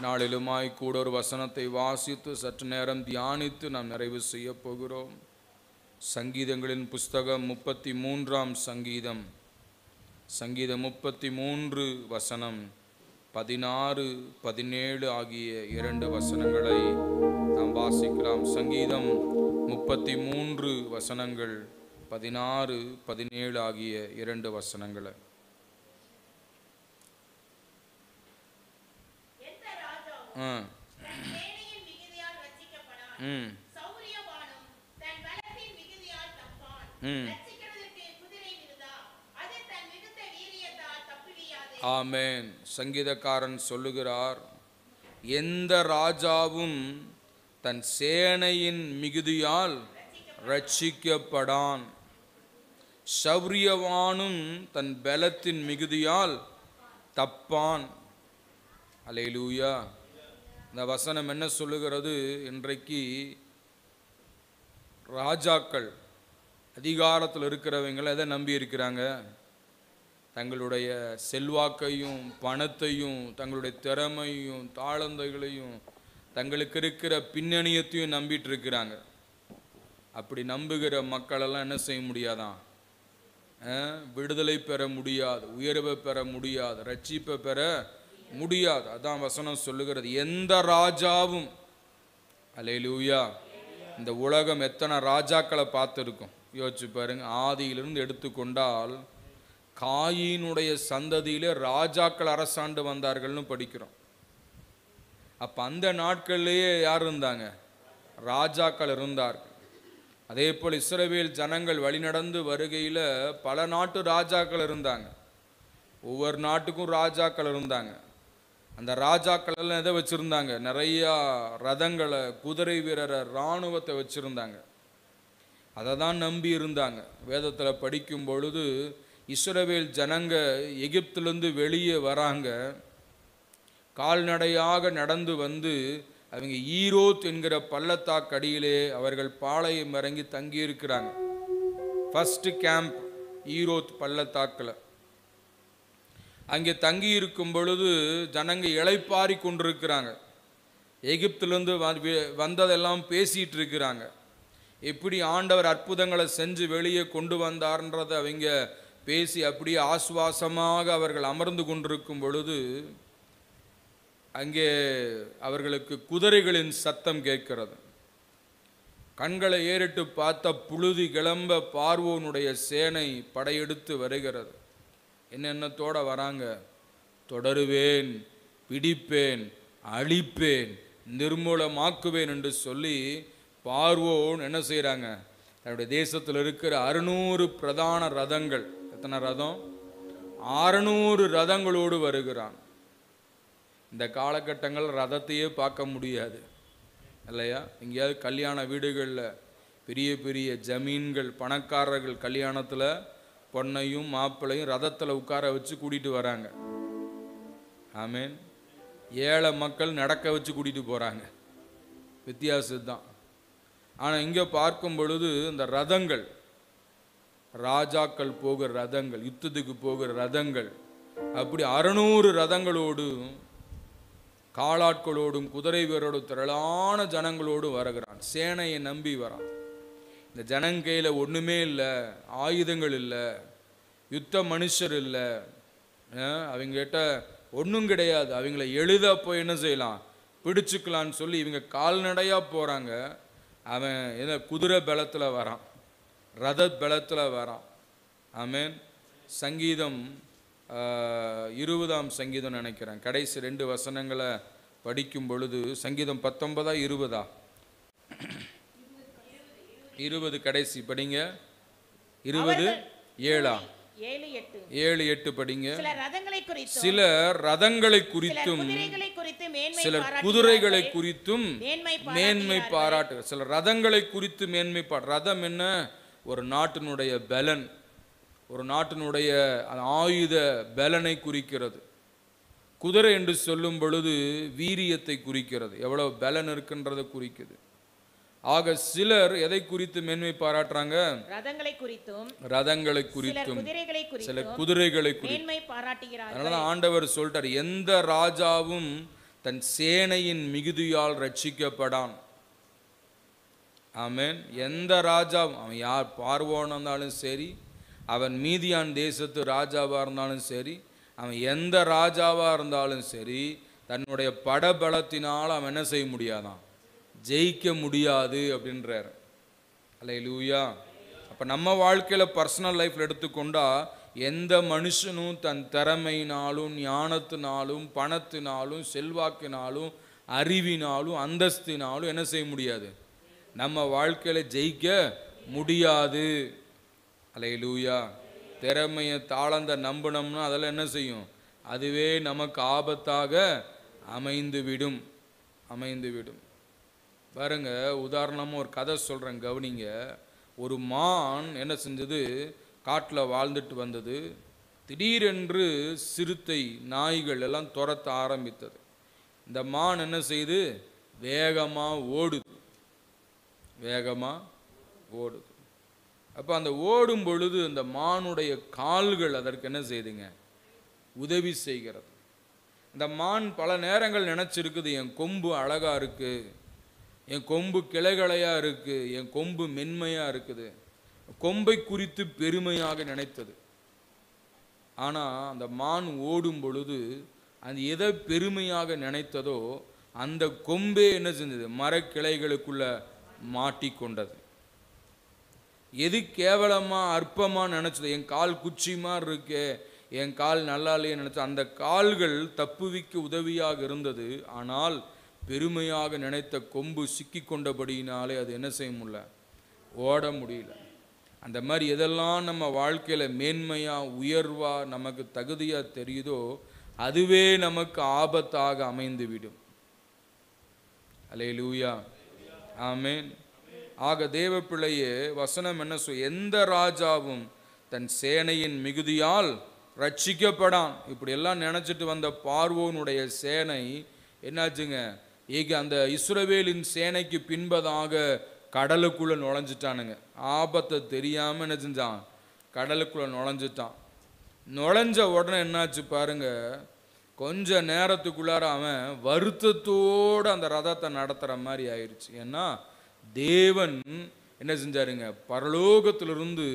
நாளிலுமாய் கூட ஒரு வசனத்தை வாசித்து சற்று நேரம் தியானித்து நாம் நிறைவு செய்ய போகிறோம். சங்கீதங்களின் புஸ்தகம் 33ஆம் சங்கீதம், சங்கீதம் 33 வசனம் 16, 17 ஆகிய 2 வசனங்களை நாம் வாசிக்கலாம். சங்கீதம் 33 வசனங்கள் 16, 17 ஆகிய 2 வசனங்களை. ஆமென். சங்கீதக்காரன் சொல்லுகிறார், எந்த ராஜாவும் தன் சேனையின் மிகுதியால் ரட்சிக்கப்படான், சௌரியவானும் தன் பலத்தின் மிகுதியால் தப்பான். அல்லேலூயா. இந்த வசனம் என்ன சொல்லுகிறது? இன்றைக்கு ராஜாக்கள் அதிகாரத்தில் இருக்கிறவங்களை எதை நம்பி இருக்கிறாங்க? தங்களுடைய செல்வாக்கையும் பணத்தையும் தங்களுடைய திறமையும் தாளந்தைகளையும் தங்களுக்கு இருக்கிற பின்னணியத்தையும் நம்பிட்டு இருக்கிறாங்க. அப்படி நம்புகிற மக்களெல்லாம் என்ன செய்ய முடியாதான்? விடுதலை பெற முடியாது, உயர்வை பெற முடியாது, ரட்சிப்பை பெற முடியாது. அதான் வசனம் சொல்லுகிறது, எந்த ராஜாவும். அல்லேலூயா. இந்த உலகம் எத்தனை ராஜாக்களை பார்த்துருக்கும் யோசிச்சு பாருங்க. ஆதியிலிருந்து எடுத்துக்கொண்டால் காயினுடைய சந்ததியிலே ராஜாக்கள் அரசாண்டு வந்தார்கள்னு படிக்கிறோம். அப்போ அந்த நாட்கள்லேயே யார் இருந்தாங்க? ராஜாக்கள் இருந்தார்கள். அதே போல் இஸ்ரவேல் ஜனங்கள் வழிநடந்து வருகையில் பல நாட்டு ராஜாக்கள் இருந்தாங்க. ஒவ்வொரு நாட்டுக்கும் ராஜாக்கள் இருந்தாங்க. அந்த ராஜாக்கள் எல்லாம் எதை வச்சுருந்தாங்க? நிறையா ரதங்களை, குதிரை வீரரை, இராணுவத்தை வச்சுருந்தாங்க. அதை தான் நம்பி இருந்தாங்க. வேதத்தில் படிக்கும் பொழுது இஸ்ரவேல் ஜனங்க எகிப்திலிருந்து வெளியே வராங்க. கால்நடையாக நடந்து வந்து அவங்க ஈரோத் என்கிற பள்ளத்தாக்கு அடியிலே அவர்கள் பாளையம் இறங்கி தங்கி இருக்கிறாங்க. ஃபர்ஸ்ட் கேம்ப் ஈரோத் பள்ளத்தாக்கில். அங்கே தங்கி இருக்கும் பொழுது ஜனங்க இளைப்பாரி கொண்டிருக்கிறாங்க. எகிப்திலிருந்து வந்ததெல்லாம் பேசிட்டு இருக்கிறாங்க. எப்படி ஆண்டவர் அற்புதங்களை செஞ்சு வெளியே கொண்டு வந்தார்ன்றதை அவங்க பேசி அப்படியே ஆசுவாசமாக அவர்கள் அமர்ந்து கொண்டிருக்கும் பொழுது அங்கே அவர்களுக்கு குதிரைகளின் சத்தம் கேட்கிறது. கண்களை ஏறிட்டு பார்த்த புழுதி கிளம்ப பார்வோனுடைய சேனை படையெடுத்து வருகிறது. என்னென்னத்தோட வராங்க? தொடருவேன், பிடிப்பேன், அழிப்பேன், நிர்மூலமாக்குவேன் என்று சொல்லி பார்வோன் என்ன செய்கிறாங்க? தன்னுடைய தேசத்தில் இருக்கிற 600 பிரதான ரதங்கள், எத்தனை ரதம்? 600 ரதங்களோடு வருகிறான். இந்த காலகட்டங்கள் ரதத்தையே பார்க்க முடியாது இல்லையா? எங்கேயாவது கல்யாண வீடுகளில் பெரிய பெரிய ஜமீன்கள், பணக்காரர்கள் கல்யாணத்தில் பொண்ணையும் மாப்பிள்ளையும் ரதத்தில் உட்கார வச்சு கூட்டிகிட்டு வராங்க. ஆமேன். ஏழை மக்கள் நடக்க வச்சு கூட்டிகிட்டு போகிறாங்க. வித்தியாசம் தான். ஆனால் இங்கே பார்க்கும் பொழுது இந்த ரதங்கள், ராஜாக்கள் போகிற ரதங்கள், யுத்தத்துக்கு போகிற ரதங்கள், அப்படி 600 ரதங்களோடும் காலாட்களோடும் குதிரை வீரரோடும் திரளான ஜனங்களோடும் வருகிறான். சேனையை நம்பி வரான். இந்த ஜனங்கையில் ஒன்றுமே இல்லை, ஆயுதங்கள் இல்லை, யுத்த மனுஷர் இல்லை, அவங்ககிட்ட ஒன்றும் கிடையாது. அவங்கள எளிதாக போய் என்ன செய்யலாம்? பிடிச்சுக்கலான்னு சொல்லி இவங்க கால்நடையாக போகிறாங்க. அவன் என்ன குதிரை பலத்தில் வரான், ரத பலத்தில் வரான். ஆமேன். சங்கீதம் 20ஆம் சங்கீதம் நினைக்கிறேன், கடைசி 2 வசனங்களை படிக்கும் பொழுது, சங்கீதம் 19ஆ 20ஆ? 20 கடைசி படிங்க. 20 7ஆ? 7-8 படிங்க. சில ரதங்களை குறித்தும் சிலர் குதிரைகளை குறித்தும் மேன்மை பாராட்டு. சில ரதங்களை குறித்து மேன்மை பாராட்டு. ரதம் என்ன? ஒரு நாட்டினுடைய பலன், ஒரு நாட்டினுடைய ஆயுத பலனை குறிக்கிறது. குதிரை என்று சொல்லும் பொழுது வீரியத்தை குறிக்கிறது, எவ்வளவு பலன் இருக்குன்றதை குறிக்குது. ஆக சிலர் எதை குறித்து மேன்மை பாராட்டுறாங்க? ரதங்களை குறித்தும் சில குதிரைகளை குறித்தும் மேன்மை பாராட்டுகிறார்கள். அதனால ஆண்டவர் சொல்றார், எந்த ராஜாவும் தன் சேனையின் மிகுதியால் ரட்சிக்கப்படான். ஆமென். எந்த ராஜா, அவன் யார், பார்வோனா இருந்தாலும் சரி, அவன் மீதியான் தேசத்து ராஜாவாக இருந்தாலும் சரி, அவன் எந்த ராஜாவாக இருந்தாலும் சரி, தன்னுடைய படபலத்தினால் அவன் என்ன செய்ய முடியாதான், ஜெயிக்க முடியாது அப்படின்றார். அல்லேலூயா. அப்போ நம்ம வாழ்க்கையில் பர்சனல் லைஃப்பில் எடுத்துக்கொண்டா, எந்த மனுஷனும் தன் திறமையினாலும் ஞானத்தினாலும் பணத்தினாலும் செல்வாக்கினாலும் அறிவினாலும் அந்தஸ்தினாலும் என்ன செய்ய முடியாது, நம்ம வாழ்க்கையில் ஜெயிக்க முடியாது. அல்லேலூயா. திறமையை தாளந்த நம்பினோம்னா அதெல்லாம் என்ன செய்யும், அதுவே நமக்கு ஆபத்தாக அமைந்துவிடும். பாருங்க, உதாரணமாக ஒரு கதை சொல்கிறேன், கவனிங்க. ஒரு மான் என்ன செஞ்சது, காட்டில் வாழ்ந்துட்டு வந்தது. திடீரென்று சிறுத்தை நாய்கள் எல்லாம் துரத்த ஆரம்பித்தது. இந்த மான் என்ன செய்து, வேகமாக ஓடுது. அப்போ அந்த ஓடும் பொழுது அந்த மானுடைய கால்கள் அதற்கு என்ன செய்துங்க, உதவி செய்கிறது. இந்த மான் பல நேரங்கள் நினச்சிருக்குது, என் கொம்பு அழகாக இருக்குது, என் கொம்பு கிளைகளையாக இருக்குது, என் கொம்பு மென்மையாக இருக்குது, கொம்பை குறித்து பெருமையாக நினைத்தது. ஆனால் அந்த மான் ஓடும் பொழுது அது எதை பெருமையாக நினைத்ததோ அந்த கொம்பே என்ன செஞ்சது, மரக்கிளைகளுக்குள்ள மாட்டிக்கொண்டது. எது கேவலமாக அற்பமாக நினச்சது, என் கால் குச்சி மாதிரி இருக்கே, என் கால் நல்லா இல்லையே நினச்ச அந்த கால்கள் தப்புவிக்க உதவியாக இருந்தது. ஆனால் பெருமையாக நினைத்த கொம்பு சிக்கி கொண்டபடியினாலே அது என்ன செய்ய முடியல, ஓட முடியல. அந்த மாதிரி எதெல்லாம் நம்ம வாழ்க்கையில் மேன்மையாக உயர்வாக நமக்கு தகுதியாக தெரியுதோ அதுவே நமக்கு ஆபத்தாக அமைந்துவிடும். அல்லேலூயா. ஆமென். ஆக தேவ பிள்ளையே, வசனம் என்ன எந்த ராஜாவும் தன் சேனையின் மிகுதியால் ரட்சிக்கப்படான். இப்படி எல்லாம் நினைச்சிட்டு வந்த பார்வோனுடைய சேனை என்னாச்சுங்க, அந்த இஸ்ரவேலின் சேனைக்கு பின்பதாக கடலுக்குள்ள நுழைஞ்சிட்டானுங்க. ஆபத்தை தெரியாம என்ன செஞ்சான், கடலுக்குள்ள நுழைஞ்சிட்டான். நுழைஞ்ச உடனே என்னாச்சு பாருங்க, கொஞ்ச நேரத்துக்குள்ளார அவன் வருத்தத்தோடு அந்த ரதத்தை நடத்துகிற மாதிரி ஆயிடுச்சு. ஏன்னா தேவன் என்ன செஞ்சாருங்க, பரலோகத்திலிருந்து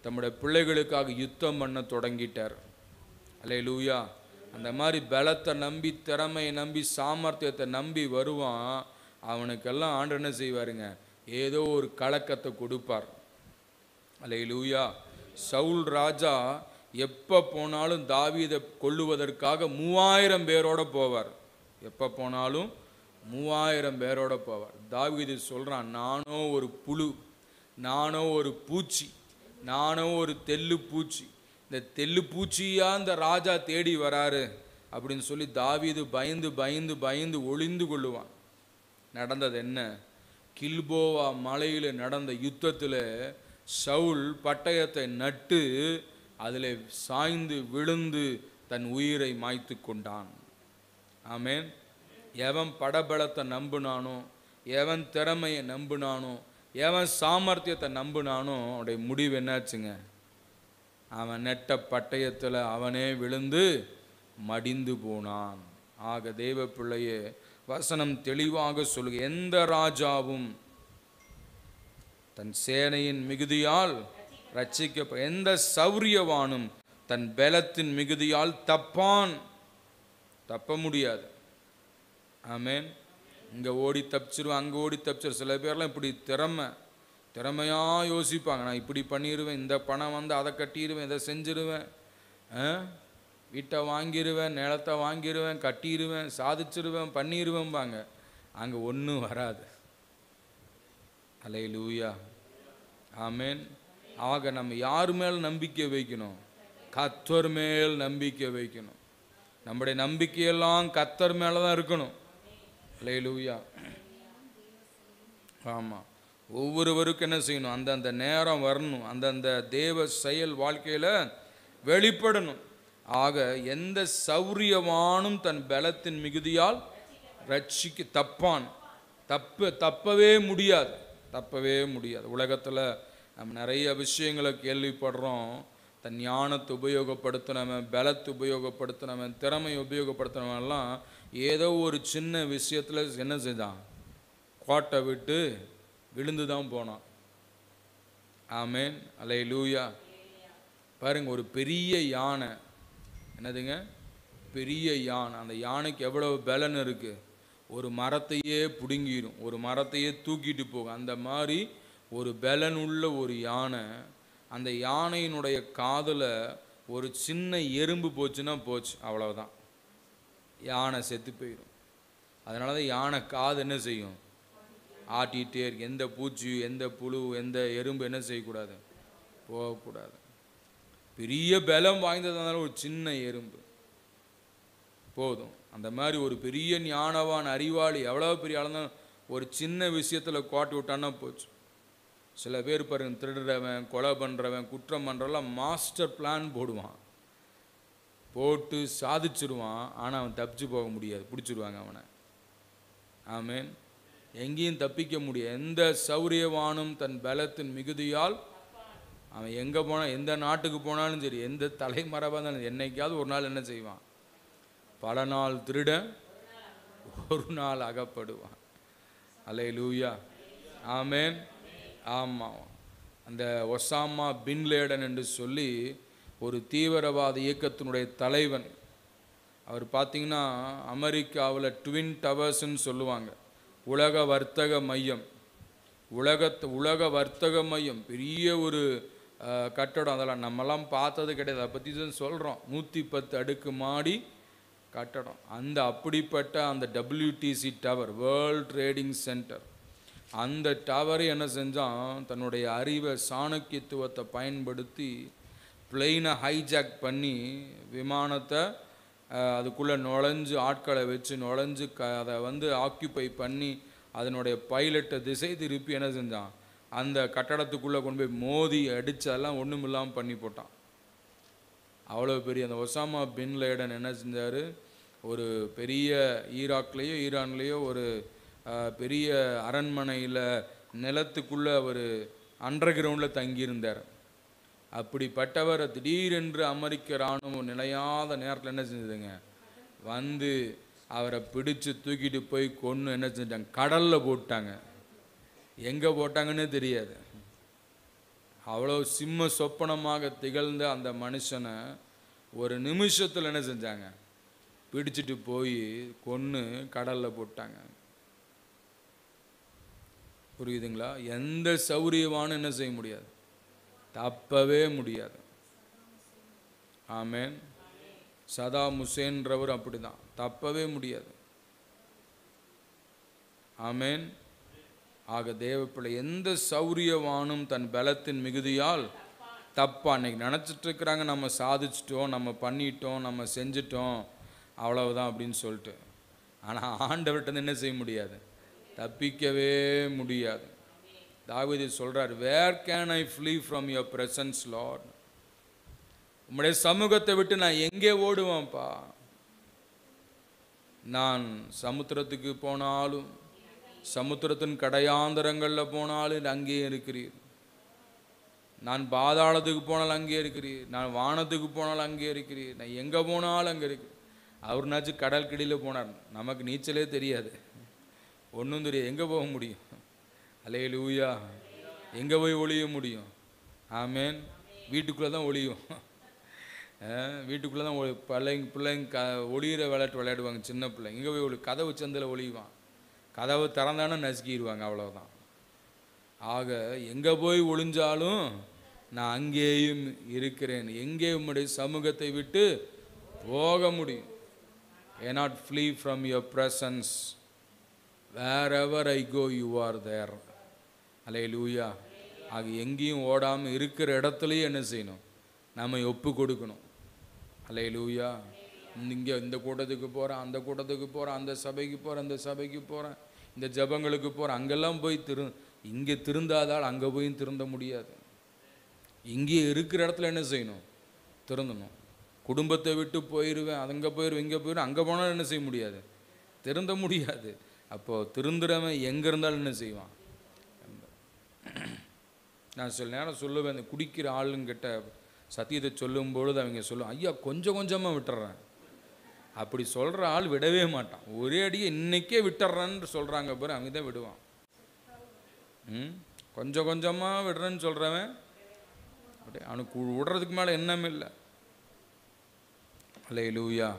தம்முடைய பிள்ளைகளுக்காக யுத்தம் பண்ண தொடங்கிட்டார். அல்லேலூயா. அந்த மாதிரி பலத்தை நம்பி, திறமையை நம்பி, சாமர்த்தியத்தை நம்பி வருவான். அவனுக்கெல்லாம் ஆண்டவர் என்ன செய்வாருங்க, ஏதோ ஒரு கலக்கத்தை கொடுப்பார். அல்லேலூயா. சவுல் ராஜா எப்போ போனாலும் தாவீதை கொல்லுவதற்காக 3000 பேரோட போவார். எப்போ போனாலும் 3000 பேரோட போவார். தாவீது சொல்கிறான், நானோ ஒரு புழு, நானோ ஒரு பூச்சி, நானோ ஒரு தெல்லு பூச்சி, இந்த தெல்லு பூச்சியாக இந்த ராஜா தேடி வராரு அப்படின்னு சொல்லி தாவீது பயந்து பயந்து பயந்து ஒளிந்து கொள்ளுவான். நடந்தது என்ன, கில்போவா மலையில் நடந்த யுத்தத்தில் சவுல் பட்டயத்தை நட்டு அதில் சாய்ந்து விழுந்து தன் உயிரை மாய்த்து கொண்டான். ஆமென். எவன் படபலத்தை நம்பினானோ, எவன் திறமையை நம்பினானோ, எவன் சாமர்த்தியத்தை நம்பினானோ அவனுடைய முடிவு என்னாச்சுங்க, அவன் நெட்ட பட்டயத்தில் அவனே விழுந்து மடிந்து போனான். ஆக தேவ பிள்ளையே, வசனம் தெளிவாக சொல்லுக, எந்த ராஜாவும் தன் சேனையின் மிகுதியால் ரட்சிக்க, எந்த சௌரியவானும் தன் பலத்தின் மிகுதியால் தப்பான். தப்ப முடியாது. ஆமென். இங்கே ஓடி தப்பிச்சிருவேன், அங்கே ஓடி தப்பிச்சிரு. சில பேர்லாம் இப்படி திறமையாக யோசிப்பாங்க, நான் இப்படி பண்ணிடுவேன், இந்த பணம் வந்து அதை கட்டிடுவேன், இதை செஞ்சிருவேன், வீட்டை வாங்கிடுவேன், நிலத்தை வாங்கிடுவேன், கட்டிடுவேன், சாதிச்சிருவேன், பண்ணிடுவேன்பாங்க. அங்கே ஒன்றும் வராது. அல்லேலூயா. ஆமென். ஆக நம்ம யார் மேல் நம்பிக்கை வைக்கணும், கர்த்தர் மேல் நம்பிக்கை வைக்கணும். நம்முடைய நம்பிக்கையெல்லாம் கர்த்தர் மேலே தான் இருக்கணும். அல்லேலூயா. ஆமாம். ஒவ்வொருவருக்கும் என்ன செய்யணும், அந்தந்த நேரம் வரணும், அந்தந்த தேவ செயல் வாழ்க்கையில் வெளிப்படணும். ஆக எந்த சௌரியவானும் தன் பலத்தின் மிகுதியால் ரட்சிக்க தப்பான். தப்பவே முடியாது. உலகத்தில் நம்ம நிறைய விஷயங்களை கேள்விப்படுறோம். தன் ஞானத்தை உபயோகப்படுத்தினவன், பலத்தை உபயோகப்படுத்தினவன், திறமையை உபயோகப்படுத்தினவன்லாம் ஏதோ ஒரு சின்ன விஷயத்தில் என்ன செய்தான், கோட்டை விட்டு விழுந்து தான் போனான். ஆமேன், அல்லேலூயா. பாருங்க, ஒரு பெரிய யானை, என்னதுங்க, பெரிய யானை. அந்த யானைக்கு எவ்வளவு பலன் இருக்குது, ஒரு மரத்தையே பிடுங்கிடும், ஒரு மரத்தையே தூக்கிட்டு போகும். அந்த மாதிரி ஒரு பலன் உள்ள ஒரு யானை. அந்த யானையினுடைய காதில் ஒரு சின்ன எறும்பு போச்சுன்னா போச்சு, அவ்வளவுதான், யானை செத்து போயிடும். அதனால தான் யானை காது என்ன செய்யும், ஆட்டிகிட்டே இருக்கு. எந்த பூச்சி, எந்த புழு, எந்த எறும்பு என்ன செய்யக்கூடாது, போகக்கூடாது. பெரிய பலம் வாய்ந்ததுனால ஒரு சின்ன எறும்பு போதும். அந்த மாதிரி ஒரு பெரிய ஞானவான் அறிவாளி எவ்வளோ பெரிய ஆளுந்தான் ஒரு சின்ன விஷயத்தில் கோட்டை விட்டான்னா போச்சு. சில பேர் பாருங்க, திருடுறவன், கொலை பண்ணுறவன், குற்றம் பண்ணுறவெல்லாம் மாஸ்டர் பிளான் போடுவான், போட்டு சாதிச்சிருவான். ஆனால் அவன் தப்பிச்சு போக முடியாது, பிடிச்சிருவாங்க அவனை. ஆமேன். எங்கேயும் தப்பிக்க முடியாது. எந்த சௌரியவானும் தன் பலத்தின் மிகுதியால், அவன் எங்கே போனால், எந்த நாட்டுக்கு போனாலும் சரி, எந்த தலைமறைவாக இருந்தாலும் என்னைக்காவது ஒரு நாள் என்ன செய்வான், பல நாள் திருட ஒரு நாள் அகப்படுவான். அல்லேலூயா, ஆமேன். ஆமாம், அந்த ஒசாமா பின் லேடன் என்று சொல்லி ஒரு தீவிரவாத இயக்கத்தினுடைய தலைவன். அவர் பார்த்திங்கன்னா அமெரிக்காவில் ட்வின் டவர்ஸ்ன்னு சொல்லுவாங்க, உலக வர்த்தக மையம். உலக வர்த்தக மையம், பெரிய ஒரு கட்டடம். அதெல்லாம் நம்மலாம் பார்த்தது கிடையாது, அதை பற்றி தான் சொல்கிறோம். 110 அடுக்கு மாடி கட்டடம். அந்த அப்படிப்பட்ட அந்த WTC tower, world trading centre, அந்த டவரை என்ன செஞ்சான், தன்னுடைய அறிவை, சாணக்கியத்துவத்தை பயன்படுத்தி பிளெயினை ஹைஜாக் பண்ணி விமானத்தை அதுக்குள்ளே நுழைஞ்சு, ஆட்களை வச்சு நுழைஞ்சு அதை ஆக்கியூபை பண்ணி அதனுடைய பைலட்டை திசை திருப்பி என்ன செஞ்சான், அந்த கட்டடத்துக்குள்ளே கொண்டு போய் மோதி அடித்து அதெல்லாம் ஒன்றும் இல்லாமல் பண்ணி போட்டான். அவ்வளோ பெரிய அந்த ஒசாமா பின் லேடன் என்ன செஞ்சார், ஒரு பெரிய ஈராக்லேயோ ஈரான்லேயோ ஒரு பெரிய அரண்மனையில் நிலத்துக்குள்ளே அவர் அண்டர் கிரவுண்டில் தங்கியிருந்தார். அப்படிப்பட்டவர் திடீரென்று அமெரிக்க இராணுவம் நிலையாத நேரத்தில் என்ன செஞ்சதுங்க, அவரை பிடிச்சு தூக்கிட்டு போய் கொன்று என்ன செஞ்சாங்க, கடலில் போட்டாங்க. எங்கே போட்டாங்கன்னு தெரியாது. அவ்வளோ சிம்ம சொப்பனமாக திகழ்ந்த அந்த மனுஷனை ஒரு நிமிஷத்தில் என்ன செஞ்சாங்க, பிடிச்சிட்டு போய் கொன்று கடலில் போட்டாங்க. புரியுதுங்களா? எந்த சௌரியவானும் என்ன செய்ய முடியாது, தப்பவே முடியாது. ஆமேன். சதாம் ஹுசேன்றவர் அப்படிதான், தப்பவே முடியாது. ஆமேன். ஆக தேவப்பிள்ளை, எந்த சௌரியவானும் தன் பலத்தின் மிகுதியால் தப்பா. அன்னைக்கு நினச்சிட்டு இருக்கிறாங்க, நம்ம சாதிச்சிட்டோம், நம்ம பண்ணிட்டோம், நம்ம செஞ்சிட்டோம், அவ்வளவுதான் அப்படின்னு சொல்லிட்டு. ஆனால் ஆண்டவர்கிட்ட என்ன செய்ய முடியாது, தப்பிக்கவே முடியாது. தாவீது சொல்றார், where can I flee from your presence lord. உம்முடைய சமூகத்தை விட்டு நான் எங்கே ஓடுவேன்ப்பா? நான் சமுத்திரத்துக்கு போனாலும், சமுத்திரத்தின் கடையாந்தரங்களில் போனாலும் அங்கேயே இருக்கிறீர். நான் பாதாளத்துக்கு போனாலும் அங்கே இருக்கிறீர். நான் வானத்துக்கு போனாலும் அங்கே இருக்கிறீர். நான் எங்கே போனாலும் அங்கே இருக்கிறேன். அவர்னாச்சும் கடல் கடியில் போனார், நமக்கு நீச்சலே தெரியாது, ஒன்றும் தெரியாது, எங்கே போக முடியும்? அல்லேலூயா. எங்கே போய் ஒளிய முடியும்? ஆமேன். வீட்டுக்குள்ளே தான் ஒளியும். வீட்டுக்குள்ளே தான் பிள்ளைங்க ஒளியிற விளையாட்டு விளையாடுவாங்க, சின்ன பிள்ளைங்க. எங்கே போய் கதவு சந்தில் ஒளிவான், கதவு திறந்தானே நசுக்கிடுவாங்க, அவ்வளோதான். ஆக எங்கே போய் ஒளிஞ்சாலும் நான் அங்கேயும் இருக்கிறேன். எங்கே உம்முடைய சமூகத்தை விட்டு போக முடியும்? cannot flee from your presence. wherever I go you are there. அல்லேலூயா. ஆக எங்கேயும் ஓடாமல் இருக்கிற இடத்துலையே என்ன செய்யணும், நம்ம ஒப்பு கொடுக்கணும். அல்லேலூயா. இங்கே இந்த கூட்டத்துக்கு போகிறேன், அந்த கூட்டத்துக்கு போகிறேன், அந்த சபைக்கு போகிறேன், அந்த சபைக்கு போகிறேன், இந்த ஜபங்களுக்கு போகிறேன், அங்கெல்லாம் போய் இங்கே திருந்தாதால் அங்கே போய் திருந்த முடியாது. இங்கே இருக்கிற இடத்துல என்ன செய்யணும், திருந்தணும். குடும்பத்தை விட்டு போயிடுவேன், அங்கே போயிடுவேன், இங்கே போயிடுவேன், அங்கே போனாலும் என்ன செய்ய முடியாது, திருந்த முடியாது. அப்போது திருந்துறவன் எங்கே இருந்தாலும் என்ன செய்வான்? நான் சில நேரம் சொல்லுவேன், இந்த குடிக்கிற ஆளுங்கிட்ட சத்தியத்தை சொல்லும் பொழுது அவங்க சொல்லுவேன், ஐயா கொஞ்சம் கொஞ்சமாக விட்டுறேன், அப்படி சொல்கிற ஆள் விடவே மாட்டான். ஒரே அடியே இன்னைக்கே விட்டுறேன்னு சொல்கிறாங்க பாரு, அவங்க தான் விடுவான். கொஞ்சம் கொஞ்சமாக விடுறேன்னு சொல்கிறவன் அப்படியே அவனுக்கு விடுறதுக்கு மேலே எண்ணம் இல்லை. அல்லேலூயா.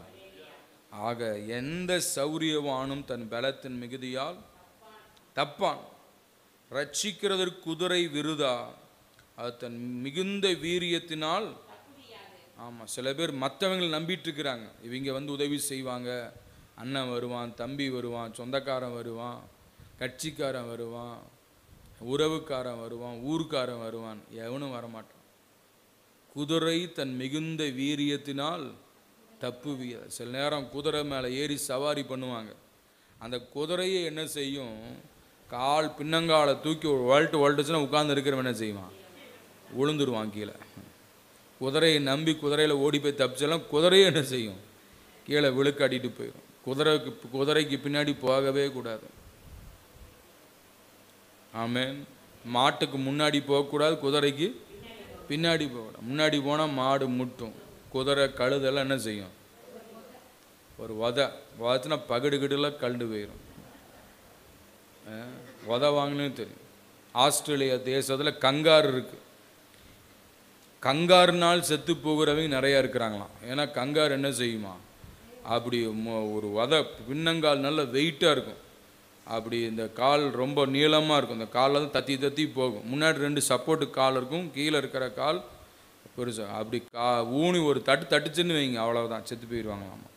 ஆக எந்த சௌரியவானும் தன் பலத்தின் மிகுதியால் தப்பான். ரட்சிக்கிறதற்கு குதிரை விருதா, அது தன் மிகுந்த வீரியத்தினால். ஆமாம், சில பேர் மற்றவங்களை நம்பிட்டு இருக்கிறாங்க. இவங்க உதவி செய்வாங்க, அண்ணன் வருவான், தம்பி வருவான், சொந்தக்காரன் வருவான், கட்சிக்காரன் வருவான், உறவுக்காரன் வருவான், ஊருக்காரன் வருவான், எவனும் வரமாட்டான். குதிரை தன் மிகுந்த வீரியத்தினால் தப்புவிய. சில நேரம் குதிரை மேலே ஏறி சவாரி பண்ணுவாங்க. அந்த குதிரையை என்ன செய்யும், கால் பின்னங்காலை தூக்கி வளட்டுச்சுன்னா உட்கார்ந்து இருக்கிறவன் என்ன செய்வான், விழுந்துருவான் கீழே. குதிரையை நம்பி குதிரையில் ஓடி போய் தப்பிச்செல்லாம் குதிரையை என்ன செய்யும், கீழே விழுக்காட்டிட்டு போயிடும். குதிரைக்கு பின்னாடி போகவே கூடாது. ஆமென். மாட்டுக்கு முன்னாடி போகக்கூடாது, குதிரைக்கு பின்னாடி போகக்கூடாது. முன்னாடி போனால் மாடு முட்டும், குதிரை கழுதெல்லாம் என்ன செய்யும், ஒரு வதச்சுன்னா பகடு கிடுலாம் கழுண்டு போயிடும். வாங்கணும்னு தெரியும். ஆஸ்திரேலியா தேசத்தில் கங்காரு இருக்கு. கங்காருனால் செத்து போகிறவங்க நிறையா இருக்கிறாங்களாம். ஏன்னா கங்கார் என்ன செய்யுமா, அப்படி ஒரு பின்னங்கால் நல்ல வெயிட்டாக இருக்கும். அப்படி இந்த கால் ரொம்ப நீளமாக இருக்கும். இந்த காலில் தான் தத்தி தத்தி போகும். முன்னாடி 2 சப்போர்ட்டு கால் இருக்கும், கீழே இருக்கிற கால் பெருசாக. அப்படி ஊனி ஒரு தட்டுச்சுன்னு வைங்க, அவ்வளோதான், செத்து போயிடுவாங்களாமா.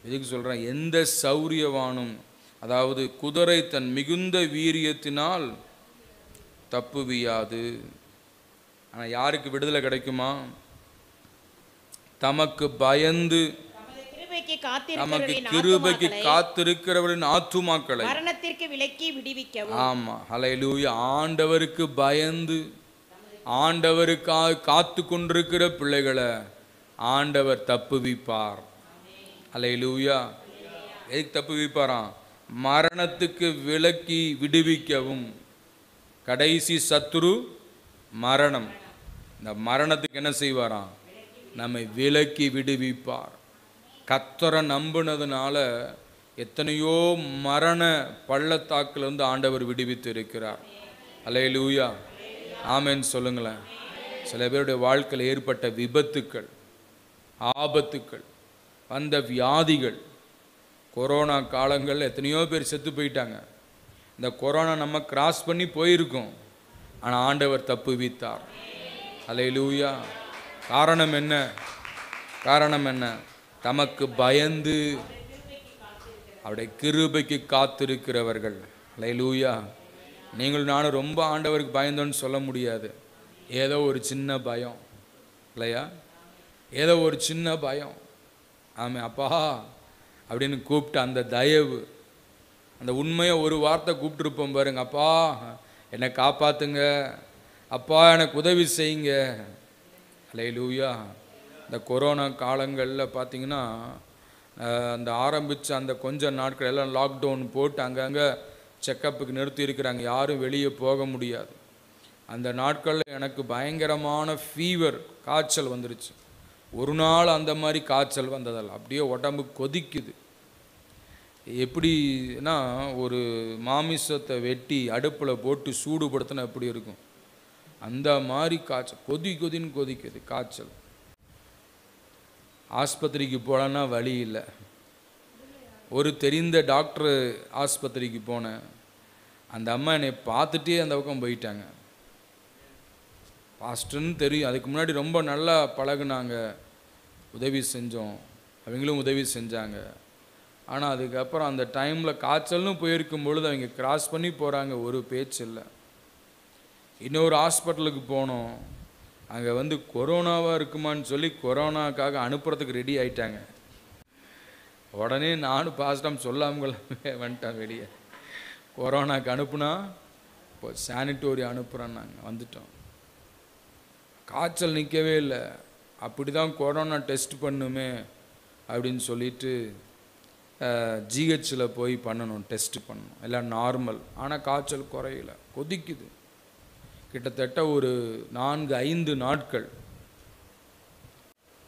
எதுக்கு சொல்கிறேன், எந்த சௌரியவானும், அதாவது குதிரை தன் மிகுந்த வீரியத்தினால் தப்புவியாது. ஆனால் யாருக்கு விடுதலை கிடைக்குமா, தமக்கு பயந்து நமக்கு கிருபைக்கு காத்திருக்கிறவரின் ஆத்துமாக்களை மரணத்திற்கு விலக்கி விடுவிக்கவும். ஆமா, ஹல்லேலூயா. ஆண்டவருக்கு பயந்து ஆண்டவருக்காக காத்து கொண்டிருக்கிற பிள்ளைகளை ஆண்டவர் தப்புவிப்பார். ஹல்லேலூயா. எதுக்கு தப்புவிப்பாராம், மரணத்துக்கு விலக்கி விடுவிக்கவும். கடைசி சத்துரு மரணம். இந்த மரணத்துக்கு என்ன செய்வாராம், நம்மை விலக்கி விடுவிப்பார். கர்த்தரை நம்பினதுனால எத்தனையோ மரண பள்ளத்தாக்கிலிருந்து ஆண்டவர் விடுவித்து இருக்கிறார். அல்லேலூயா, ஆமென் சொல்லுங்களேன். சில பேருடைய வாழ்க்கையில் ஏற்பட்ட விபத்துக்கள், ஆபத்துக்கள், வந்த வியாதிகள், கொரோனா காலங்கள் எத்தனையோ பேர் செத்து போயிட்டாங்க. இந்த கொரோனா நம்ம கிராஸ் பண்ணி போயிருக்கோம், ஆனால் ஆண்டவர் தப்புவித்தார். அல்லேலூயா. காரணம் என்ன, காரணம் என்ன, தமக்கு பயந்து அவருடைய கிருபைக்கு காத்திருக்கிறவர்கள். அல்லேலூயா. நீங்கள் நானும் ரொம்ப ஆண்டவருக்கு பயந்தோன்னு சொல்ல முடியாது. ஏதோ ஒரு சின்ன பயம் இல்லையா, ஏதோ ஒரு சின்ன பயம். ஆமாம், அப்பா அப்படின்னு கூப்பிட்டு அந்த தயவு, அந்த உண்மையை ஒரு வார்த்தை கூப்பிட்டுருப்போம் பாருங்க, அப்பா என்னை காப்பாற்றுங்க, அப்பா எனக்கு உதவி செய்யுங்க. அல்லேலூயா. இந்த கொரோனா காலங்களில் பார்த்திங்கன்னா, அந்த ஆரம்பித்த அந்த கொஞ்ச நாட்கள் எல்லாம் லாக்டவுன் போட்டு அங்கங்கே செக்கப்புக்கு நிறுத்தி இருக்கிறாங்க, யாரும் வெளியே போக முடியாது. அந்த நாட்களில் எனக்கு பயங்கரமான ஃபீவர், காய்ச்சல் வந்துருச்சு. ஒரு நாள் அந்த மாதிரி காய்ச்சல் வந்ததில்ல, அப்படியே உடம்பு கொதிக்குது. எப்படின்னா ஒரு மாமிசத்தை வெட்டி அடுப்பில் போட்டு சூடுபடுத்தினா எப்படி இருக்கும், அந்த மாதிரி காய்ச்சல், கொதின்னு கொதிக்குது காய்ச்சல். ஆஸ்பத்திரிக்கு போகலன்னா வழி இல்லை. ஒரு தெரிந்த டாக்டர் ஆஸ்பத்திரிக்கு போனேன். அந்த அம்மா என்னை பார்த்துட்டே அந்த பக்கம் போயிட்டாங்க. பாஸ்டர்னு தெரியும், அதுக்கு முன்னாடி ரொம்ப நல்லா பழகுனாங்க, உதவி செஞ்சோம், அவங்களும் உதவி செஞ்சாங்க. ஆனால் அதுக்கப்புறம் அந்த டைமில் காய்ச்சல்னு போயிருக்கும் பொழுது அவங்க கிராஸ் பண்ணி போகிறாங்க, ஒரு பேச்சு இல்லை. இன்னொரு ஹாஸ்பிட்டலுக்கு போனோம், அங்கே கொரோனாவாக இருக்குமான்னு சொல்லி கொரோனாக்காக அனுப்புறதுக்கு ரெடி ஆயிட்டாங்க. உடனே நானும் பாஸ்டம் சொல்லாமல் வந்துட்டேன் வெளியே. கொரோனாக்கு அனுப்புனா இப்போ சானிட்டோரி அனுப்புகிறோன்னாங்க, வந்துட்டோம். காய்ச்சல் நிற்கவே இல்லை. அப்படி தான் கொரோனா டெஸ்ட் பண்ணுமே அப்படின்னு சொல்லிட்டு ஜிஹெச்சில் போய் பண்ணணும், டெஸ்ட் பண்ணணும், எல்லாம் நார்மல். ஆனால் காய்ச்சல் குறையல, கொதிக்குது. கிட்டத்தட்ட ஒரு 4-5 நாட்கள்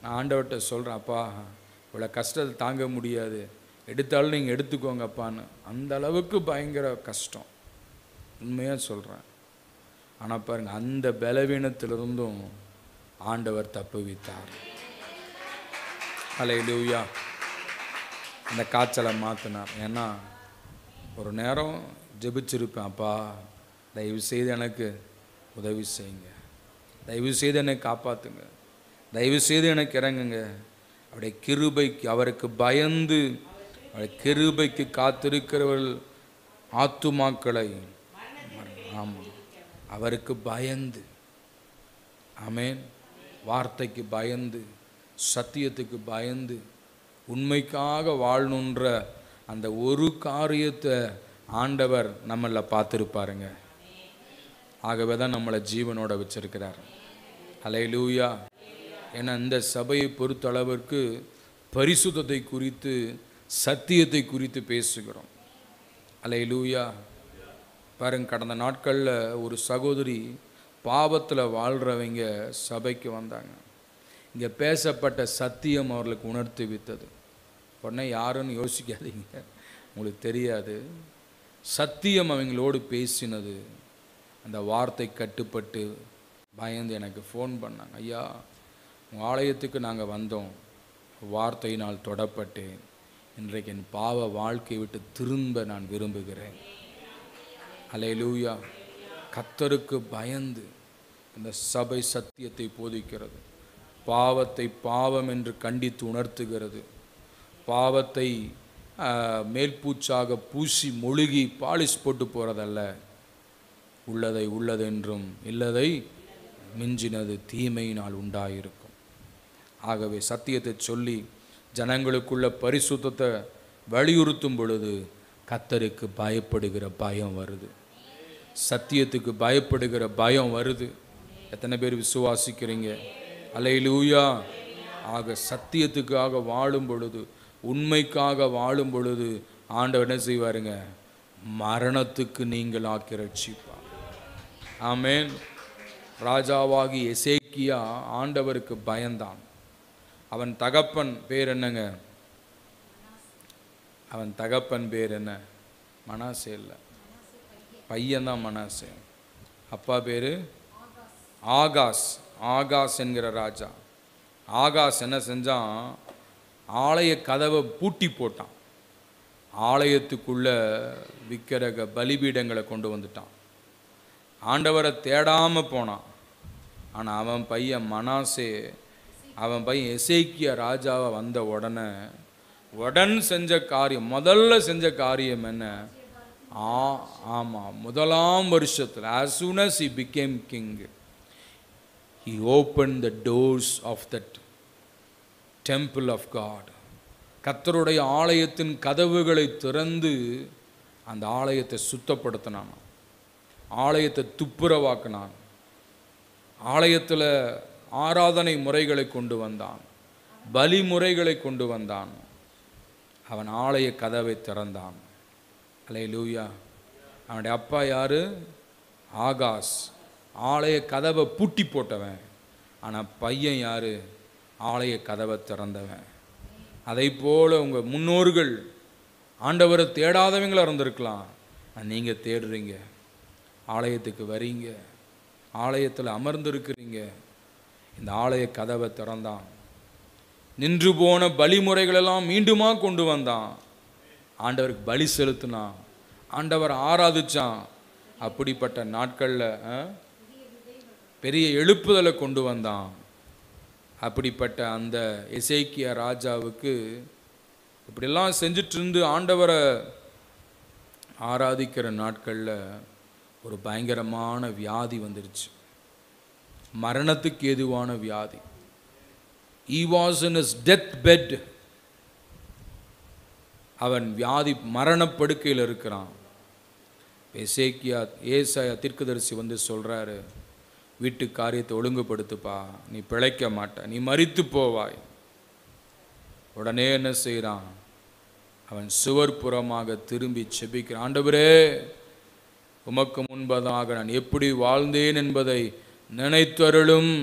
நான் ஆண்டவர்கிட்ட சொல்கிறேன், அப்பா இவ்வளோ கஷ்டத்தை தாங்க முடியாது, எடுத்தாலும் நீங்கள் எடுத்துக்கோங்கப்பான்னு. அந்த அளவுக்கு பயங்கர கஷ்டம், உண்மையாக சொல்கிறேன். ஆனால் பாருங்கள், அந்த பலவீனத்திலிருந்தும் ஆண்டவர் தப்புவித்தார். அல்லேலூயா. அந்த காய்ச்சலை மாற்றினார். ஏன்னா ஒரு நேரம் ஜெபிச்சிருப்பேன், அப்பா தயவு செய்து எனக்கு உதவி செய்யுங்க, தயவு செய்து என்னை காப்பாற்றுங்க, தயவு செய்து எனக்கு இறங்குங்க. அவருடைய கிருபைக்கு, அவருக்கு பயந்து அவருடைய கிருபைக்கு காத்திருக்கிறவர்கள் ஆத்துமாக்களை, ஆமாம், அவருக்கு பயந்து, ஆமேன், வார்த்தைக்கு பயந்து, சத்தியத்துக்கு பயந்து, உண்மைக்காக வாழணுன்ற அந்த ஒரு காரியத்தை ஆண்டவர் நம்மள பார்த்துருப்பாருங்க. ஆகவே தான் நம்மளை ஜீவனோட வச்சிருக்கிறார். அல்லேலூயா. ஏன்னா இந்த சபையை பொறுத்தளவிற்கு பரிசுத்தத்தை குறித்து, சத்தியத்தை குறித்து பேசுகிறோம். அல்லேலூயா. பாருங்க, கடந்த நாட்களில் ஒரு சகோதரி பாவத்தில் வாழ்கிறவங்க சபைக்கு வந்தாங்க. இங்கே பேசப்பட்ட சத்தியம் அவர்களுக்கு உணர்த்தி வித்தது. உடனே யாருன்னு யோசிக்காதீங்க, உங்களுக்கு தெரியாது. சத்தியம் அவங்களோடு பேசினது. அந்த வார்த்தை கட்டுப்பட்டு பயந்து எனக்கு ஃபோன் பண்ணாங்க, ஐயா உங்கள் ஆலயத்துக்கு நாங்கள் வந்தோம், வார்த்தையினால் தொடப்பட்டேன், இன்றைக்கு என் பாவ வாழ்க்கையை விட்டு திரும்ப நான் விரும்புகிறேன். அல்லேலூயா. கர்த்தருக்கு பயந்து இந்த சபை சத்தியத்தை போதிக்கிறது, பாவத்தை பாவம் என்று கண்டித்து உணர்த்துகிறது, பாவத்தை மேல்பூச்சாக பூசி மொழுகி பாலிஷ் போட்டு போகிறதல்ல, உள்ளதை உள்ளதென்றும் இல்லதை மிஞ்சினது தீமையினால் உண்டாயிருக்கும். ஆகவே சத்தியத்தை சொல்லி ஜனங்களுக்குள்ள பரிசுத்தத்தை வலியுறுத்தும் பொழுது கர்த்தருக்கு பயப்படுகிற பயம் வருது, சத்தியத்துக்கு பயப்படுகிற பயம் வருது. எத்தனை பேர் விசுவாசிக்கிறீங்க? அல்லேலூயா. ஆக சத்தியத்துக்காக வாழும் பொழுது, உண்மைக்காக வாழும் பொழுது ஆண்டவர் என்ன செய்வாருங்க? மரணத்துக்கு நீங்கள் ஆக்கி ரட்சிப்பார். ஆமேன். ராஜாவாகி எசேக்கியா ஆண்டவருக்கு பயந்தான். அவன் தகப்பன் பேர் என்னங்க? அவன் தகப்பன் பேர் என்ன? மனாசே இல்லை, பையன்தான் மனாசே. அப்பா பேர் ஆகாஸ். ஆகாஸ் என்கிற ராஜா. ஆகாஸ் என்ன செஞ்சான்? ஆலய கதவை பூட்டி போட்டான். ஆலயத்துக்குள்ள விக்கிரக பலிபீடங்களை கொண்டு வந்துட்டான். ஆண்டவரை தேடாம போனான். ஆனால் அவன் பையன் மனாசே, அவன் பையன் எசேக்கியா ராஜாவை வந்த உடன் செஞ்ச காரியம், முதல்ல செஞ்ச காரியம் என்ன? ஆமாம், முதலாம் வருஷத்தில், as soon as he became king, he opened the doors of that temple of God. கர்த்தருடைய ஆலயத்தின் கதவுகளை திறந்து அந்த ஆலயத்தை சுத்தப்படுத்தினான், ஆலயத்தை துப்புரவாக்கினான், ஆலயத்தில் ஆராதனை முறைகளை கொண்டு வந்தான், பலி முறைகளை கொண்டு வந்தான். அவன் ஆலய கதவை திறந்தான். அல்லேலூயா. அவனுடைய அப்பா யாரு? ஆகாஸ். ஆலய கதவை பூட்டி போட்டவன். ஆனால் பையன் யாரு? ஆலய கதவை திறந்தவன். அதை போல உங்கள் முன்னோர்கள் ஆண்டவரை தேடாதவங்களா இருந்திருக்கலாம். நீங்கள் தேடுறீங்க, ஆலயத்துக்கு வரீங்க, ஆலயத்தில் அமர்ந்திருக்கிறீங்க. இந்த ஆலய கதவை திறந்தான். நின்று போன பலிமுறைகளெல்லாம் மீண்டுமா கொண்டு வந்தான். ஆண்டவருக்கு பலி செலுத்தினான், ஆண்டவர் ஆராதிச்சான். அப்படிப்பட்ட நாட்களில் பெரிய எழுப்புதலை கொண்டு வந்தான். அப்படிப்பட்ட அந்த எசேக்கியா ராஜாவுக்கு இப்படிலாம் செஞ்சுட்டு இருந்து ஆண்டவரை ஆராதிக்கிற நாட்களில் ஒரு பயங்கரமான வியாதி வந்துருச்சு, மரணத்துக்கு ஏதுவான வியாதி. He was in his deathbed. அவன் வியாதி மரணப்படுக்கையில் இருக்கிறான். எசேக்கியா ஏசாயா தீர்க்கதரிசி வந்து சொல்றாரு, வீட்டு காரியத்தை ஒழுங்குபடுத்துப்பா, நீ பிழைக்க மாட்ட, நீ மரித்து போவாய். உடனே என்ன செய்கிறான்? அவன் சுவர்புறமாக திரும்பி செபிக்கிறான், ஆண்டவரே உமக்கு முன்பதாக நான் எப்படி வாழ்ந்தேன் என்பதை நினைத்தருளும்.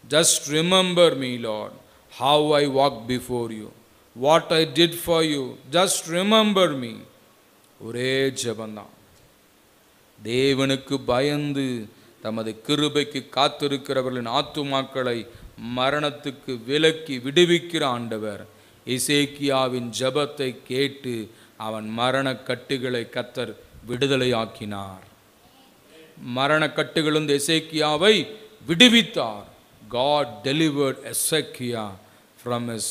Just remember me Lord. how I walked before you, what I did for you, just remember me. ஒரே ஜெபந்தான். தேவனுக்கு பயந்து தமது கிருபைக்கு காத்திருக்கிறவர்களின் ஆத்துமாக்களை மரணத்துக்கு விலக்கி விடுவிக்கிற ஆண்டவர் எசேக்கியாவின் ஜெபத்தை கேட்டு அவன் மரண கட்டுகளை கர்த்தர் விடுதலையாக்கினார். மரண கட்டுகளிலிருந்து எசேக்கியாவை விடுவித்தார். God delivered Hezekiah from his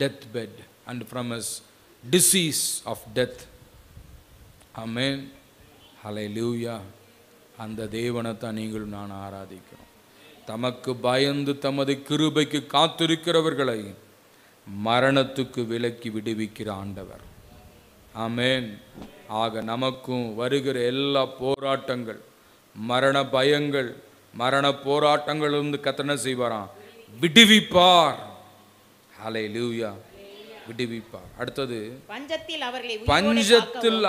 deathbed and from his disease of death. Amen. Hallelujah. அந்த தேவனை தான் நீங்களும் நான் ஆராதிக்கிறோம். தமக்கு பயந்து தமது கிருபைக்கு காத்திருக்கிறவர்களை மரணத்துக்கு விலக்கி விடுவிக்கிற ஆண்டவர். ஆமென். ஆக நமக்கும் வருகிற எல்லா போராட்டங்கள், மரண பயங்கள், மரண போராட்டங்களிலிருந்து கர்த்தர் என்ன செய்வாராம்? விடுவிப்பார். ஹல்லேலூயா. விடுவிப்பார். அடுத்தது, பஞ்சத்தில்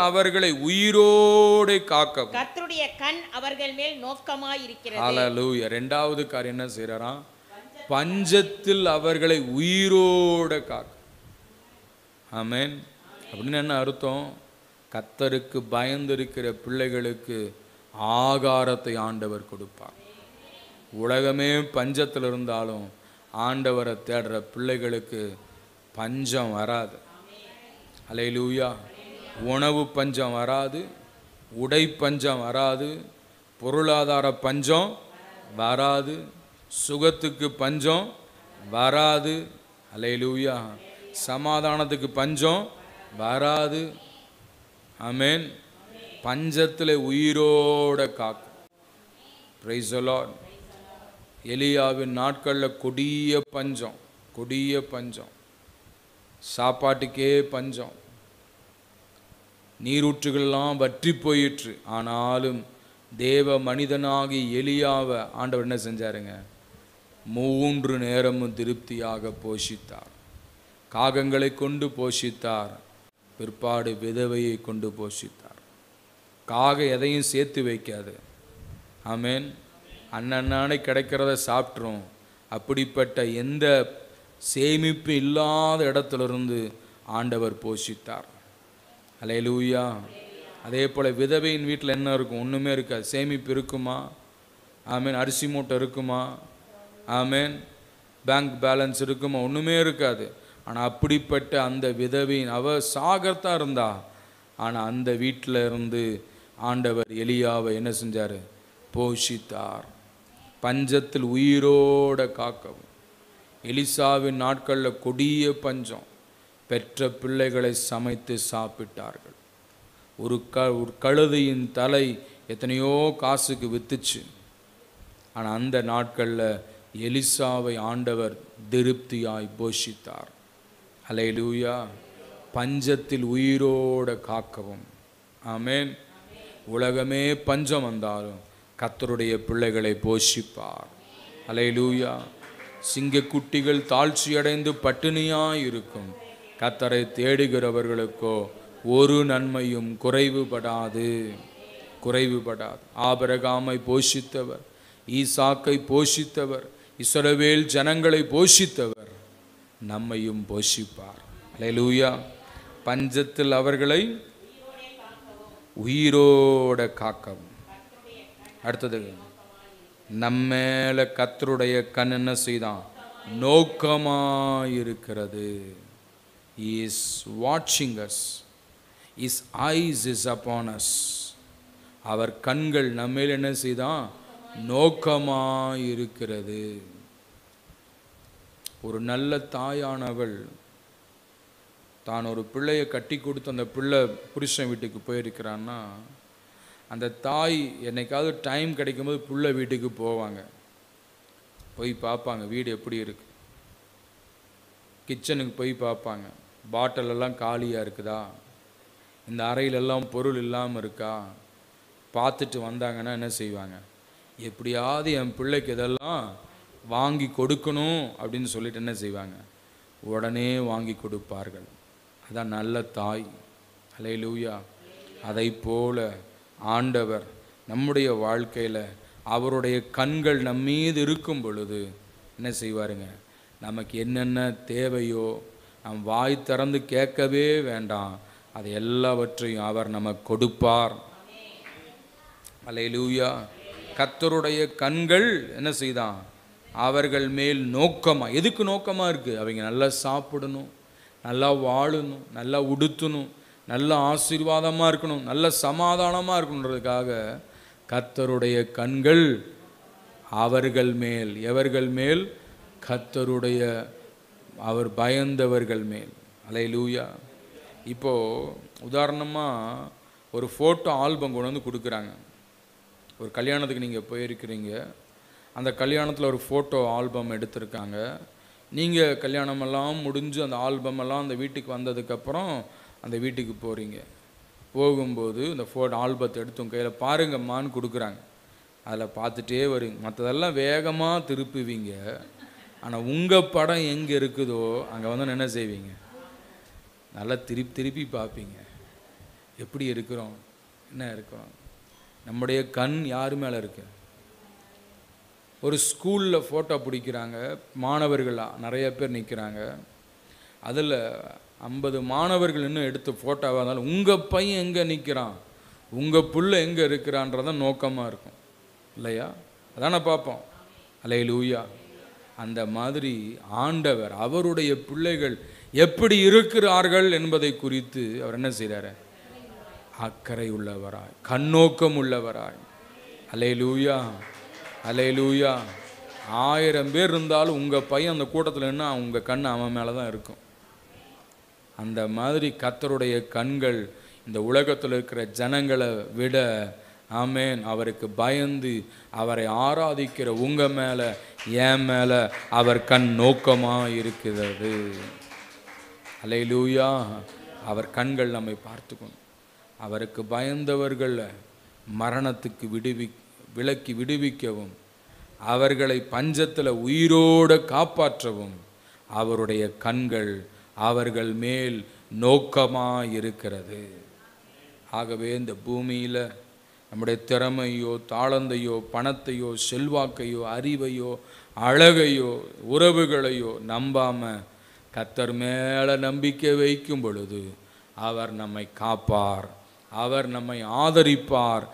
அவர்களை உயிரோடு காக்கவும் கர்த்தருடைய கண் அவர்கள் மேல் நோக்கமாய் இருக்கிறது. ஹல்லேலூயா. இரண்டாவது காரியம் என்ன செய்றாராம்? பஞ்சத்தில் அவர்களை உயிரோடு காக்க. ஆமென். அப்படின்னு என்ன அர்த்தம்? கர்த்தருக்கு பயந்திருக்கிற பிள்ளைகளுக்கு ஆகாரத்தை ஆண்டவர் கொடுப்பார். உலகமே பஞ்சத்தில் இருந்தாலும் ஆண்டவரை தேடுற பிள்ளைகளுக்கு பஞ்சம் வராது. அல்லேலூயா. உணவு பஞ்சம் வராது, உடை பஞ்சம் வராது, பொருளாதார பஞ்சம் வராது, சுகத்துக்கு பஞ்சம் வராது. அல்லேலூயா. சமாதானத்துக்கு பஞ்சம் வராது. ஆமென். பஞ்சத்தில் உயிரோட காக்கும். Praise the Lord. எலியாவின் நாட்களில் கொடிய பஞ்சம், கொடிய பஞ்சம், சாப்பாட்டுக்கே பஞ்சம், நீரூற்றுகள்லாம் வற்றி போயிற்று. ஆனாலும் தேவ மனிதனாகி எலியாவை ஆண்டவர் என்ன செஞ்சாருங்க? 3 நேரமும் திருப்தியாக போஷித்தார். காகங்களை கொண்டு போஷித்தார், பிற்பாடு விதவையை கொண்டு போஷித்தார். காக எதையும் சேர்த்து வைக்காது. ஆமென். அன்னன்னை கிடைக்கிறத சாப்பிட்றோம். அப்படிப்பட்ட எந்த சேமிப்பு இல்லாத இடத்துலிருந்து ஆண்டவர் போஷித்தார். அல்லேலூயா. அதே போல் விதவையின் வீட்டில் என்ன இருக்கும்? ஒன்றுமே இருக்காது. சேமிப்பு இருக்குமா? ஆமென். அரிசி மூட்டை இருக்குமா? ஆமென். பேங்க் பேலன்ஸ் இருக்குமா? ஒன்றுமே இருக்காது. ஆனால் அப்படிப்பட்ட அந்த விதவையின் அவ சாகத்தான் இருந்தா. ஆனால் அந்த வீட்டில் இருந்து ஆண்டவர் எலியாவை என்ன செஞ்சார்? போஷித்தார். பஞ்சத்தில் உயிரோட காக்கவும். எலிசாவின் நாட்களில் கொடிய பஞ்சம், பெற்ற பிள்ளைகளை சமைத்து சாப்பிட்டார்கள். ஒரு கழுதையின் தலை எத்தனையோ காசுக்கு வித்துச்சு. ஆனால் அந்த நாட்களில் எலிசாவை ஆண்டவர் திருப்தியாய் போஷித்தார். அல்லேலூயா. பஞ்சத்தில் உயிரோட காக்கவும். ஆமென். உலகமே பஞ்சம் வந்தாலும் கர்த்தருடைய பிள்ளைகளை போஷிப்பார். அல்லேலூயா. சிங்கக்குட்டிகள் தாழ்ச்சியடைந்து பட்டினியாய் இருக்கும். கர்த்தரை தேடுகிறவர்களுக்கோ ஒரு நன்மையும் குறைவுபடாது, குறைவுபடாது. ஆபிரகாமை போஷித்தவர், ஈசாக்கை போஷித்தவர், இஸ்ரவேல் ஜனங்களை போஷித்தவர் நம்மையும் போஷிப்பார். அல்லேலூயா. பஞ்சத்தில் அவர்களை உயிரோட காக்கவும். அடுத்தது, நம்மேல கர்த்தருடைய கண் என்ன செய்தான்? நோக்கமாயிருக்கிறது. He is watching us. His eyes is upon us. அவர் கண்கள் நம்மேல் என்ன செய்தான்? நோக்கமாயிருக்கிறது. ஒரு நல்ல தாயானவள் தான் ஒரு பிள்ளையை கட்டி கொடுத்து அந்த பிள்ளை புருஷன் வீட்டுக்கு போயிருக்கிறான்னா, அந்த தாய் என்னைக்காவது டைம் கிடைக்கும்போது பிள்ளை வீட்டுக்கு போவாங்க. போய் பார்ப்பாங்க வீடு எப்படி இருக்கு. கிச்சனுக்கு போய் பார்ப்பாங்க, பாட்டிலெல்லாம் காலியாக இருக்குதா, இந்த அறையிலெல்லாம் பொருள் இல்லாமல் இருக்கா. பார்த்துட்டு வந்தாங்கன்னா என்ன செய்வாங்க? எப்படியாவது என் பிள்ளைக்கு இதெல்லாம் வாங்கி கொடுக்கணும் அப்படின்னு சொல்லிட்டு என்ன செய்வாங்க? உடனே வாங்கி கொடுப்பார்கள். அதான் நல்ல தாய். அல்லேலூயா. அதை போல ஆண்டவர் நம்முடைய வாழ்க்கையில் அவருடைய கண்கள் நம்மீது இருக்கும் பொழுது என்ன செய்வாருங்க? நமக்கு என்னென்ன தேவையோ நம் வாய் திறந்து கேட்கவே வேண்டாம், அது எல்லாவற்றையும் அவர் நமக்கு கொடுப்பார். அல்லேலூயா. கர்த்தருடைய கண்கள் என்ன செய்தான்? அவர்கள் மேல் நோக்கமா. எதுக்கு நோக்கமா இருக்கு? அவங்க நல்லா சாப்பிடணும், நல்லா வாழணும், நல்லா உடுத்தணும், நல்ல ஆசீர்வாதமாக இருக்கணும், நல்ல சமாதானமாக இருக்கணுன்றதுக்காக கர்த்தருடைய கண்கள் அவர்கள் மேல். எவர்கள் மேல்? கர்த்தருடைய அவர் பயந்தவர்கள் மேல். அல்லேலூயா. இப்போது உதாரணமாக ஒரு ஃபோட்டோ ஆல்பம் கொண்டு வந்து கொடுக்குறாங்க. ஒரு கல்யாணத்துக்கு நீங்கள் போயிருக்கிறீங்க, அந்த கல்யாணத்தில் ஒரு ஃபோட்டோ ஆல்பம் எடுத்திருக்காங்க. நீங்கள் கல்யாணமெல்லாம் முடிஞ்சு அந்த ஆல்பமெல்லாம் அந்த வீட்டுக்கு வந்ததுக்கப்புறம் அந்த வீட்டுக்கு போகிறீங்க. போகும்போது இந்த ஆல்பத்தை எடுத்து உங்கள் கையில் பாருங்கம்மான்னு கொடுக்குறாங்க. அதில் பார்த்துட்டே வருங்க. மற்றதெல்லாம் வேகமாக திருப்புவீங்க. ஆனால் உங்கள் படம் எங்கே இருக்குதோ அங்கே வந்து என்ன செய்வீங்க? நல்லா திருப்பி திருப்பி பார்ப்பீங்க. எப்படி இருக்கிறோம், என்ன இருக்கிறோம். நம்முடைய கண் யார் மேலே இருக்கு? ஒரு ஸ்கூலில் ஃபோட்டோ பிடிக்கிறாங்க, மாணவர்கள் நிறைய பேர் நிற்கிறாங்க. அதில் 50 மாணவர்கள் இன்னும் எடுத்த ஃபோட்டோவாக இருந்தாலும் உங்கள் பையன் எங்கே நிற்கிறான், உங்கள் புள்ள எங்கே இருக்கிறான்றதான் நோக்கமாக இருக்கும் இல்லையா? அதானே பார்ப்போம். அல்லேலூயா. அந்த மாதிரி ஆண்டவர் அவருடைய பிள்ளைகள் எப்படி இருக்கிறார்கள் என்பதை குறித்து அவர் என்ன செய்கிறார்? அக்கறை உள்ளவராய், கண்ணோக்கம் உள்ளவராய். அல்லேலூயா, அல்லேலூயா. 1000 பேர் இருந்தாலும் உங்கள் பையன் அந்த கூட்டத்தில் நின்னா உங்கள் கண் அவன் மேலே தான் இருக்கும். அந்த மாதிரி கர்த்தருடைய கண்கள் இந்த உலகத்தில் இருக்கிற ஜனங்களை விட, ஆமேன், அவருக்கு பயந்து அவரை ஆராதிக்கிற உங்கள் மேலே, என் மேலே அவர் கண் நோக்கமாக இருக்கிறது. அல்லேலூயா. அவர் கண்கள் நம்மை பார்த்துக்கணும். அவருக்கு பயந்தவர்கள் மரணத்துக்கு விலக்கி விடுவிக்கவும், அவர்களை பஞ்சத்தில் உயிரோடு காப்பாற்றவும் அவருடைய கண்கள் அவர்கள் மேல் நோக்கமாக இருக்கிறது. ஆகவே இந்த பூமியில் நம்முடைய திறமையோ, தாளந்தையோ, பணத்தையோ, செல்வாக்கையோ, அறிவையோ, அழகையோ, உறவுகளையோ நம்பாமல் கர்த்தர் மேலே நம்பிக்கை வைக்கும் பொழுது அவர் நம்மை காப்பார், அவர் நம்மை ஆதரிப்பார்,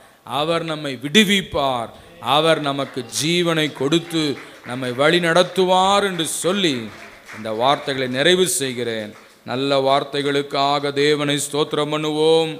அவர் நம்மை விடுவிப்பார், அவர் நமக்கு ஜீவனை கொடுத்து நம்மை வழி நடத்துவார் என்று சொல்லி இந்த வார்த்தைகளை நிறைவு செய்கிறேன். நல்ல வார்த்தைகளுக்காக தேவனை ஸ்தோத்திரம் பண்ணுவோம்.